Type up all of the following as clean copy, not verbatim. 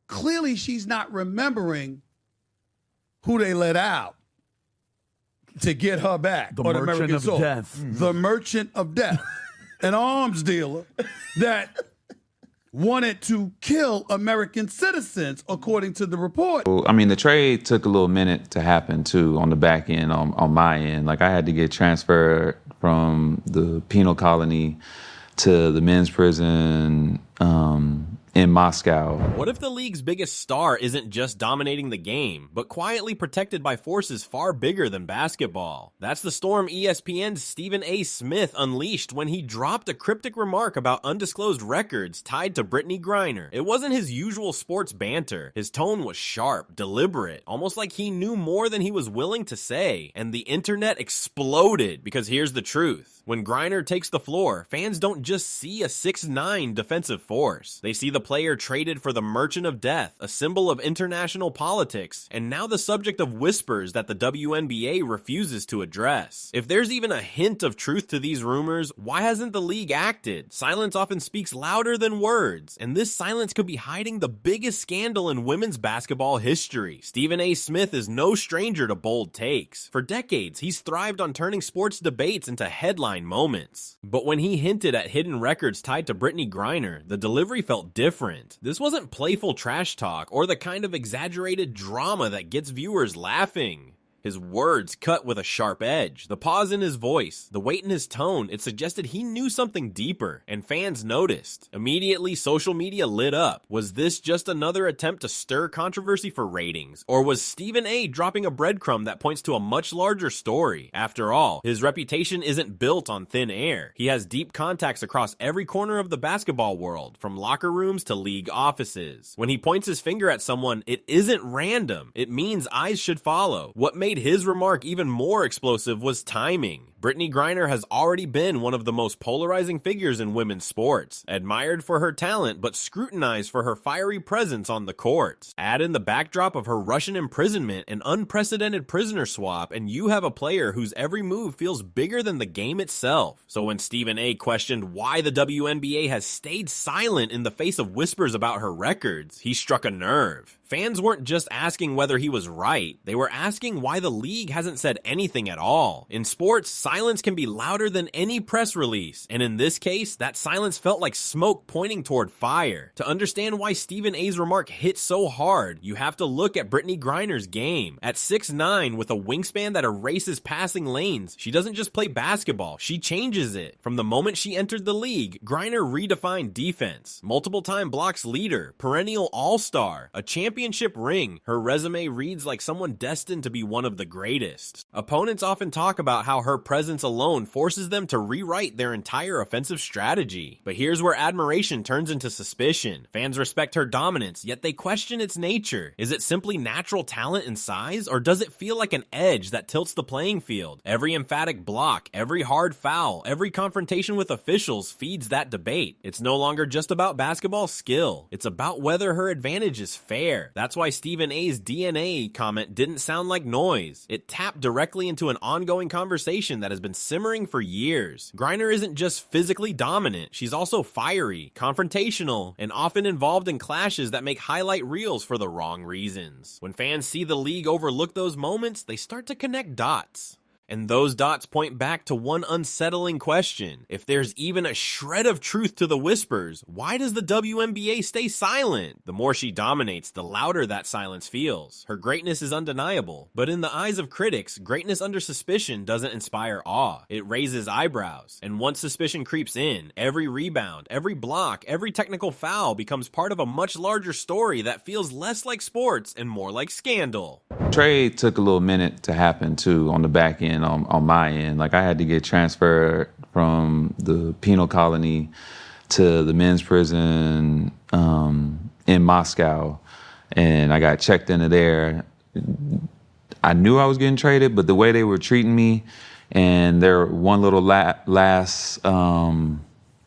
clearly she's not remembering who they let out to get her back. The Merchant of Death. The Merchant of Death. An arms dealer that wanted to kill American citizens, according to the report. I mean, the trade took a little minute to happen, too, on the back end, on my end. Like, I had to get transferred from the penal colony to the men's prison in Moscow. What if the league's biggest star isn't just dominating the game, but quietly protected by forces far bigger than basketball? That's the storm ESPN's Stephan Smith unleashed when he dropped a cryptic remark about undisclosed records tied to Brittney Griner. It wasn't his usual sports banter. His tone was sharp, deliberate, almost like he knew more than he was willing to say. And the internet exploded, because here's the truth. When Griner takes the floor, fans don't just see a 6'9" defensive force. They see the player traded for the Merchant of Death, a symbol of international politics, and now the subject of whispers that the WNBA refuses to address. If there's even a hint of truth to these rumors, why hasn't the league acted? Silence often speaks louder than words, and this silence could be hiding the biggest scandal in women's basketball history. Stephan Smith is no stranger to bold takes. For decades, he's thrived on turning sports debates into headline moments. But when he hinted at hidden records tied to Brittney Griner, the delivery felt different. This wasn't playful trash talk or the kind of exaggerated drama that gets viewers laughing. His words cut with a sharp edge. The pause in his voice, the weight in his tone, it suggested he knew something deeper, and fans noticed. Immediately, social media lit up. Was this just another attempt to stir controversy for ratings? Or was Stephan dropping a breadcrumb that points to a much larger story? After all, his reputation isn't built on thin air. He has deep contacts across every corner of the basketball world, from locker rooms to league offices. When he points his finger at someone, it isn't random. It means eyes should follow. What made his remark even more explosive was timing. Brittney Griner has already been one of the most polarizing figures in women's sports, admired for her talent but scrutinized for her fiery presence on the court. Add in the backdrop of her Russian imprisonment and unprecedented prisoner swap, and you have a player whose every move feels bigger than the game itself. So when Stephan questioned why the WNBA has stayed silent in the face of whispers about her records, he struck a nerve. Fans weren't just asking whether he was right, they were asking why the league hasn't said anything at all. In sports, silence can be louder than any press release, and in this case, that silence felt like smoke pointing toward fire. To understand why Stephan remark hit so hard, you have to look at Brittney Griner's game. At 6'9", with a wingspan that erases passing lanes, she doesn't just play basketball, she changes it. From the moment she entered the league, Griner redefined defense. Multiple-time blocks leader, perennial all-star, a championship ring. Her resume reads like someone destined to be one of the greatest. Opponents often talk about how her presence alone forces them to rewrite their entire offensive strategy. But here's where admiration turns into suspicion. Fans respect her dominance, yet they question its nature. Is it simply natural talent and size, or does it feel like an edge that tilts the playing field? Every emphatic block, every hard foul, every confrontation with officials feeds that debate. It's no longer just about basketball skill. It's about whether her advantage is fair. That's why Stephan DNA comment didn't sound like noise. It tapped directly into an ongoing conversation that has been simmering for years. Griner isn't just physically dominant, she's also fiery, confrontational, and often involved in clashes that make highlight reels for the wrong reasons. When fans see the league overlook those moments, they start to connect dots. And those dots point back to one unsettling question. If there's even a shred of truth to the whispers, why does the WNBA stay silent? The more she dominates, the louder that silence feels. Her greatness is undeniable, but in the eyes of critics, greatness under suspicion doesn't inspire awe. It raises eyebrows. And once suspicion creeps in, every rebound, every block, every technical foul becomes part of a much larger story that feels less like sports and more like scandal. Trade took a little minute to happen, too, on the back end. On my end, like I had to get transferred from the penal colony to the men's prison in Moscow, and I got checked into there. I knew I was getting traded, but the way they were treating me and their one little last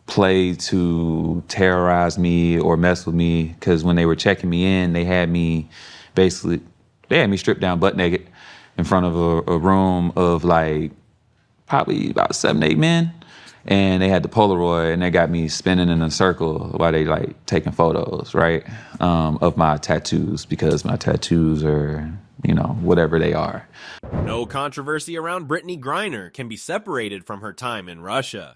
play to terrorize me or mess with me, because when they were checking me in, they had me stripped down butt naked in front of a room of like probably about 7, 8 men. And they had the Polaroid, and they got me spinning in a circle while they like taking photos, right, of my tattoos, because my tattoos are, you know, whatever they are. No controversy around Brittney Griner can be separated from her time in Russia.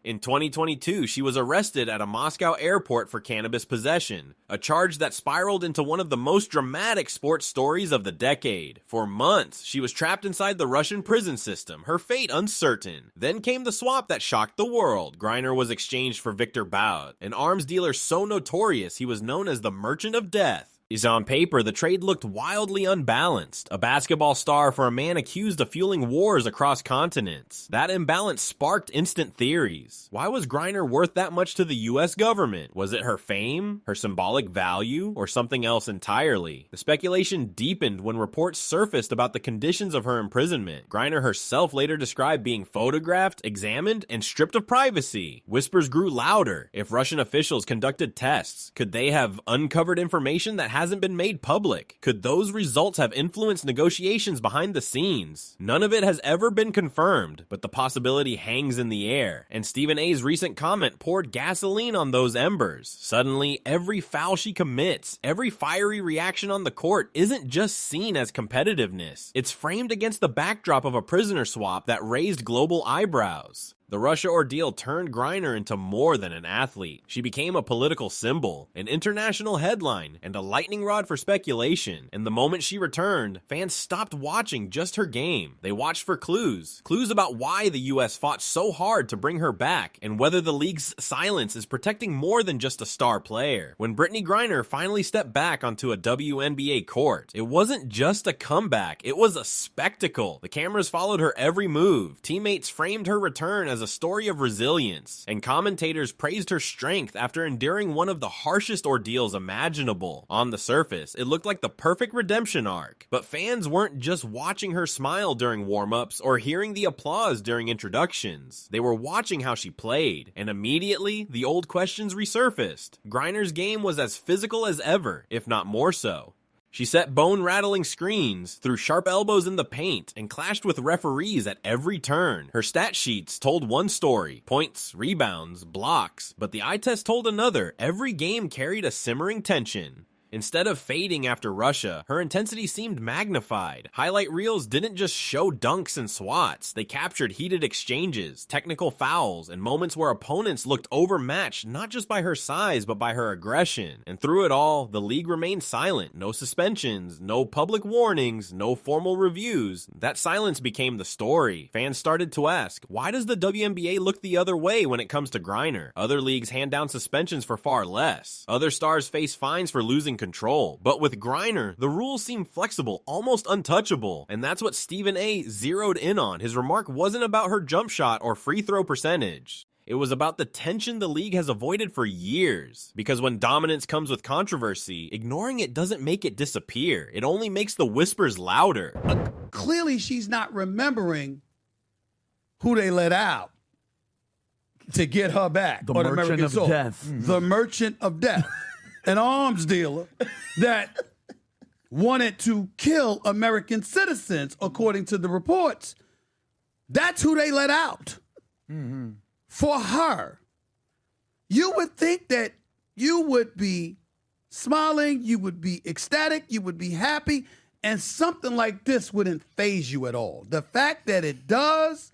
In 2022, she was arrested at a Moscow airport for cannabis possession, a charge that spiraled into one of the most dramatic sports stories of the decade. For months, she was trapped inside the Russian prison system, her fate uncertain. Then came the swap that shocked the world. Griner was exchanged for Victor Bout, an arms dealer so notorious he was known as the Merchant of Death. On paper, the trade looked wildly unbalanced. A basketball star for a man accused of fueling wars across continents. That imbalance sparked instant theories. Why was Griner worth that much to the US government? Was it her fame, her symbolic value, or something else entirely? The speculation deepened when reports surfaced about the conditions of her imprisonment. Griner herself later described being photographed, examined, and stripped of privacy. Whispers grew louder. If Russian officials conducted tests, could they have uncovered information that hasn't been made public? Could those results have influenced negotiations behind the scenes? None of it has ever been confirmed, but the possibility hangs in the air, and Stephen A's recent comment poured gasoline on those embers. Suddenly, every foul she commits, every fiery reaction on the court isn't just seen as competitiveness. It's framed against the backdrop of a prisoner swap that raised global eyebrows. The Russia ordeal turned Griner into more than an athlete. She became a political symbol, an international headline, and a lightning rod for speculation. And the moment she returned, fans stopped watching just her game. They watched for clues about why the US fought so hard to bring her back, and whether the league's silence is protecting more than just a star player. When Brittney Griner finally stepped back onto a WNBA court, it wasn't just a comeback, it was a spectacle. The cameras followed her every move. Teammates framed her return as a story of resilience, and commentators praised her strength after enduring one of the harshest ordeals imaginable. On the surface, it looked like the perfect redemption arc, but fans weren't just watching her smile during warm-ups or hearing the applause during introductions. They were watching how she played, and immediately, the old questions resurfaced. Griner's game was as physical as ever, if not more so. She set bone-rattling screens, threw sharp elbows in the paint, and clashed with referees at every turn. Her stat sheets told one story: points, rebounds, blocks, but the eye test told another. Every game carried a simmering tension. Instead of fading after Russia, her intensity seemed magnified. Highlight reels didn't just show dunks and swats. They captured heated exchanges, technical fouls, and moments where opponents looked overmatched not just by her size but by her aggression. And through it all, the league remained silent. No suspensions, no public warnings, no formal reviews. That silence became the story. Fans started to ask, why does the WNBA look the other way when it comes to Griner? Other leagues hand down suspensions for far less. Other stars face fines for losing control. But with Griner, the rules seem flexible, almost untouchable. And that's what Stephen A zeroed in on. His remark wasn't about her jump shot or free throw percentage. It was about the tension the league has avoided for years. Because when dominance comes with controversy, ignoring it doesn't make it disappear. It only makes the whispers louder. Clearly, she's not remembering who they let out to get her back. The on Merchant American of soil. Death. The Merchant of Death. An arms dealer that wanted to kill American citizens, according to the reports. That's who they let out. Mm-hmm. For her. You would think that you would be smiling, you would be ecstatic, you would be happy, and something like this wouldn't faze you at all. The fact that it does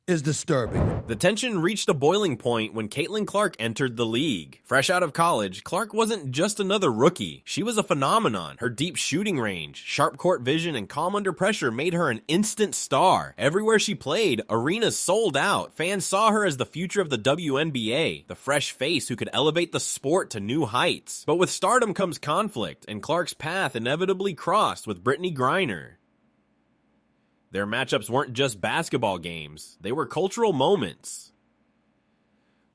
is disturbing. The tension reached a boiling point when Caitlin Clark entered the league. Fresh out of college, Clark wasn't just another rookie. She was a phenomenon. Her deep shooting range, sharp court vision, and calm under pressure made her an instant star. Everywhere she played, arenas sold out. Fans saw her as the future of the WNBA, the fresh face who could elevate the sport to new heights. But with stardom comes conflict, and Clark's path inevitably crossed with Brittney Griner. Their matchups weren't just basketball games, they were cultural moments.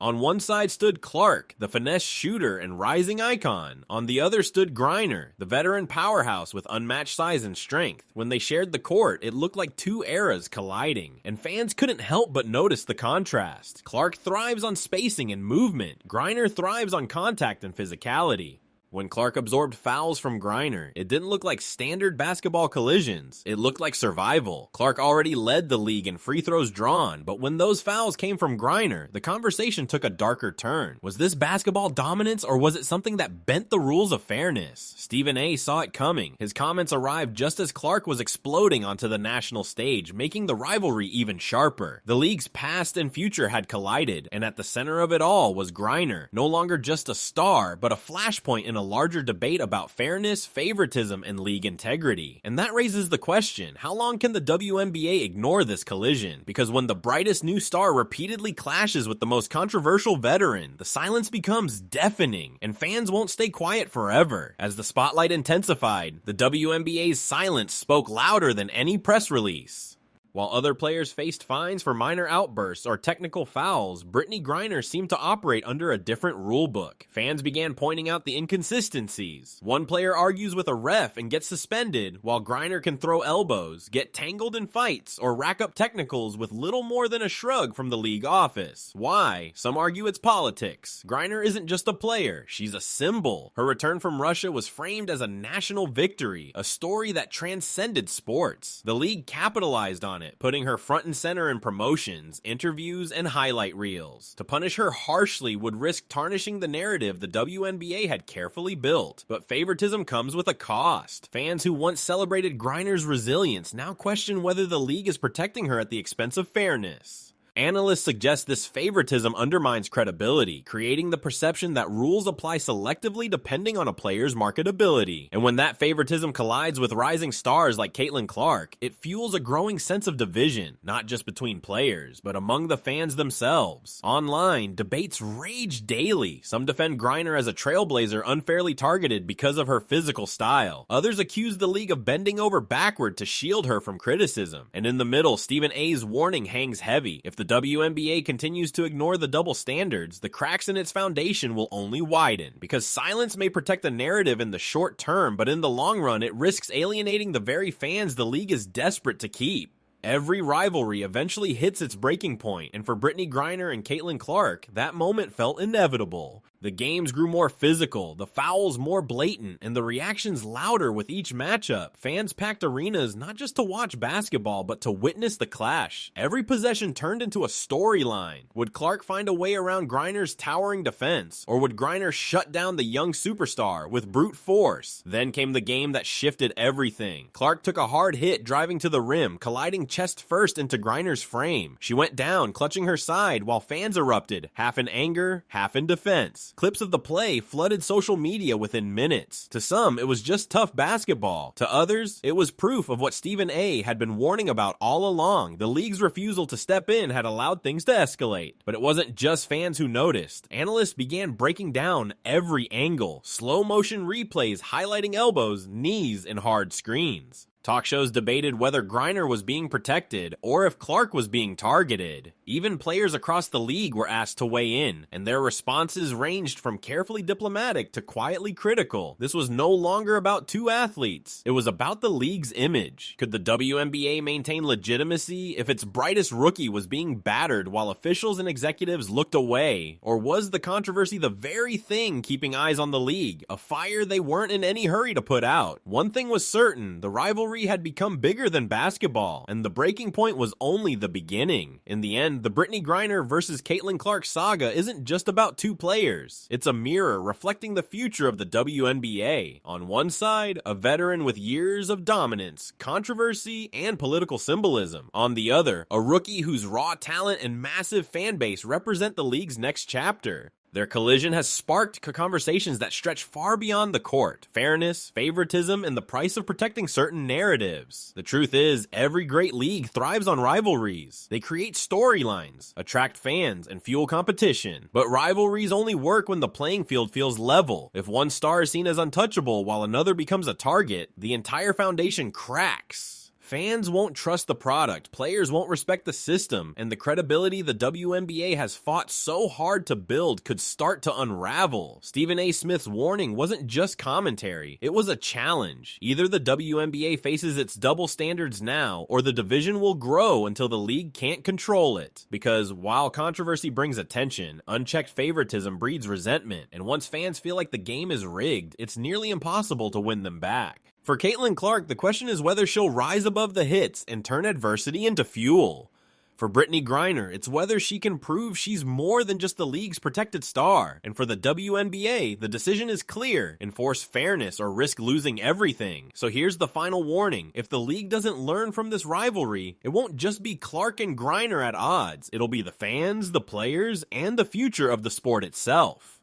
On one side stood Clark, the finesse shooter and rising icon. On the other stood Griner, the veteran powerhouse with unmatched size and strength. When they shared the court, it looked like two eras colliding, and fans couldn't help but notice the contrast. Clark thrives on spacing and movement. Griner thrives on contact and physicality. When Clark absorbed fouls from Griner, it didn't look like standard basketball collisions. It looked like survival. Clark already led the league in free throws drawn, but when those fouls came from Griner, the conversation took a darker turn. Was this basketball dominance, or was it something that bent the rules of fairness? Stephen A. saw it coming. His comments arrived just as Clark was exploding onto the national stage, making the rivalry even sharper. The league's past and future had collided, and at the center of it all was Griner, no longer just a star, but a flashpoint in a larger debate about fairness, favoritism, and league integrity. And that raises the question, how long can the WNBA ignore this collision? Because when the brightest new star repeatedly clashes with the most controversial veteran, the silence becomes deafening, and fans won't stay quiet forever. As the spotlight intensified, the WNBA's silence spoke louder than any press release. While other players faced fines for minor outbursts or technical fouls, Brittney Griner seemed to operate under a different rule book. Fans began pointing out the inconsistencies. One player argues with a ref and gets suspended, while Griner can throw elbows, get tangled in fights, or rack up technicals with little more than a shrug from the league office. Why? Some argue it's politics. Griner isn't just a player, she's a symbol. Her return from Russia was framed as a national victory, a story that transcended sports. The league capitalized on it, putting her front and center in promotions, interviews, and highlight reels. To punish her harshly would risk tarnishing the narrative the WNBA had carefully built. But favoritism comes with a cost. Fans who once celebrated Griner's resilience now question whether the league is protecting her at the expense of fairness. Analysts suggest this favoritism undermines credibility, creating the perception that rules apply selectively depending on a player's marketability. And when that favoritism collides with rising stars like Caitlin Clark, it fuels a growing sense of division, not just between players, but among the fans themselves. Online, debates rage daily. Some defend Griner as a trailblazer unfairly targeted because of her physical style. Others accuse the league of bending over backward to shield her from criticism. And in the middle, Stephen A.'s warning hangs heavy. If the WNBA continues to ignore the double standards, the cracks in its foundation will only widen. Because silence may protect the narrative in the short term, but in the long run, it risks alienating the very fans the league is desperate to keep. Every rivalry eventually hits its breaking point, and for Brittney Griner and Caitlin Clark, that moment felt inevitable. The games grew more physical, the fouls more blatant, and the reactions louder with each matchup. Fans packed arenas not just to watch basketball, but to witness the clash. Every possession turned into a storyline. Would Clark find a way around Griner's towering defense? Or would Griner shut down the young superstar with brute force? Then came the game that shifted everything. Clark took a hard hit driving to the rim, colliding chest first into Griner's frame. She went down, clutching her side, while fans erupted, half in anger, half in defense. Clips of the play flooded social media within minutes. To some, it was just tough basketball. To others, it was proof of what Stephen A. had been warning about all along. The league's refusal to step in had allowed things to escalate. But it wasn't just fans who noticed. Analysts began breaking down every angle. Slow motion replays highlighting elbows, knees, and hard screens. Talk shows debated whether Griner was being protected or if Clark was being targeted. Even players across the league were asked to weigh in, and their responses ranged from carefully diplomatic to quietly critical. This was no longer about two athletes. It was about the league's image. Could the WNBA maintain legitimacy if its brightest rookie was being battered while officials and executives looked away? Or was the controversy the very thing keeping eyes on the league, a fire they weren't in any hurry to put out? One thing was certain, the rivalry had become bigger than basketball, and the breaking point was only the beginning. In the end, the Brittney Griner versus Caitlin Clark saga isn't just about two players. It's a mirror reflecting the future of the WNBA. On one side, a veteran with years of dominance, controversy, and political symbolism. On the other, a rookie whose raw talent and massive fan base represent the league's next chapter. Their collision has sparked conversations that stretch far beyond the court. Fairness, favoritism, and the price of protecting certain narratives. The truth is, every great league thrives on rivalries. They create storylines, attract fans, and fuel competition. But rivalries only work when the playing field feels level. If one star is seen as untouchable while another becomes a target, the entire foundation cracks. Fans won't trust the product, players won't respect the system, and the credibility the WNBA has fought so hard to build could start to unravel. Stephan A. Smith's warning wasn't just commentary, it was a challenge. Either the WNBA faces its double standards now, or the division will grow until the league can't control it. Because while controversy brings attention, unchecked favoritism breeds resentment, and once fans feel like the game is rigged, it's nearly impossible to win them back. For Caitlin Clark, the question is whether she'll rise above the hits and turn adversity into fuel. For Brittney Griner, it's whether she can prove she's more than just the league's protected star. And for the WNBA, the decision is clear: enforce fairness or risk losing everything. So here's the final warning: if the league doesn't learn from this rivalry, it won't just be Clark and Griner at odds. It'll be the fans, the players, and the future of the sport itself.